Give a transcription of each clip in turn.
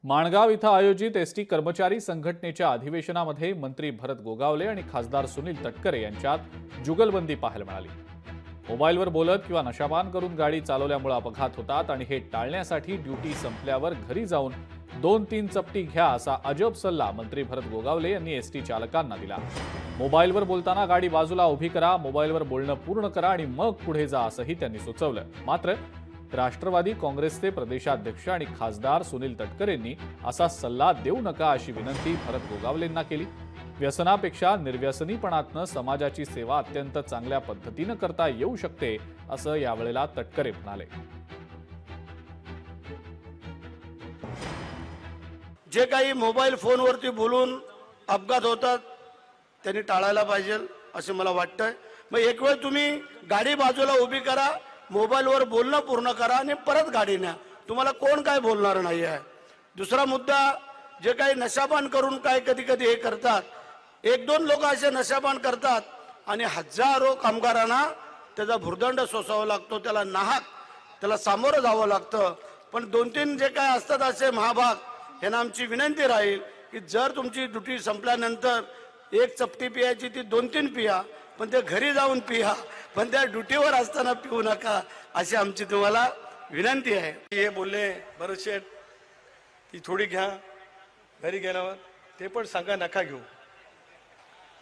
माणगाव इथं आयोजित एसटी कर्मचारी संघटनेच्या अधिवेशनामध्ये मंत्री भरत गोगावले आणि खासदार सुनील तटकरे यांच्यात जुगलबंदी पाहायला मिळाली। मोबाईलवर बोलत किंवा नशापान करून गाडी चालवल्यामुळे अपघात होतात आणि हे टाळण्यासाठी ड्युटी संपल्यावर घरी जाऊन 2-3 चपटी घ्या असा अजब सल्ला मंत्री भरत गोगावले यांनी एसटी चालकांना दिला। मोबाईलवर बोलताना गाडी बाजूला उभी करा, मोबाईलवर बोलणं पूर्ण करा आणि मग पुढे जा असंही त्यांनी सुचवलं। मात्र राष्ट्रवादी काँग्रेसचे प्रदेशाध्यक्ष आणि खासदार सुनील तटकरेंनी असा सल्ला देऊ नका अशी विनंती भरत गोगावलेंना केली। व्यसनापेक्षा निर्व्यसनीपणातनं समाजाची सेवा अत्यंत चांगल्या पद्धतीनं करता येऊ शकते असं यावेळेला तटकरे म्हणाले। जे काही मोबाईल फोनवरती बोलून अपघात होतात त्यांनी टाळायला पाहिजे असं मला वाटतंय। मग एक वेळ तुम्ही गाडी बाजूला उभी करा, मोबाईलवर बोलणं पूर्ण करा आणि परत गाडी न्या, तुम्हाला कोण काय बोलणार नाही आहे। दुसरा मुद्दा, जे काही नशापान करून काय कधी कधी हे करतात, 1-2 लोक असे नशापान करतात आणि हजारो कामगारांना त्याचा भुर्दंड सोसावा लागतो, त्याला सामोरं जावं लागतं। पण 2-3 जे काय असतात असे महाभाग, यांना आमची विनंती राहील की जर तुमची ड्युटी संपल्यानंतर 1 चपटी पियाची ती 2-3 पिया, पण ते घरी जाऊन पिया, पण त्या ड्युटीवर असताना पिऊ नका अशी आमची तुम्हाला विनंती आहे। हे बोलले भरत शेठ ती थोडी घ्या, घरी गेल्यावर ते पण सांगा नका घेऊ।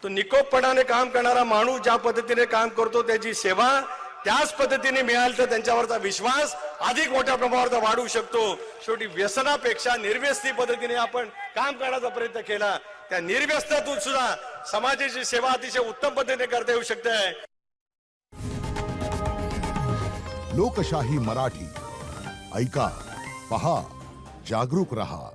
तो निकोपपणाने काम करणारा माणूस ज्या पद्धतीने काम करतो, त्याची सेवा त्याच पद्धतीने मिळाली तर त्यांच्यावरचा विश्वास अधिक मोठ्या प्रमाणावर वाढू शकतो। शेवटी व्यसनापेक्षा निर्व्यसनी पद्धतीने आपण काम करण्याचा प्रयत्न केला, त्या निर्व्यसनातून सुद्धा समाजाची सेवा अतिशय उत्तम पद्धतीने करता येऊ शकते। लोकशाही मराठी ऐका, पहा, जागरूक रहा।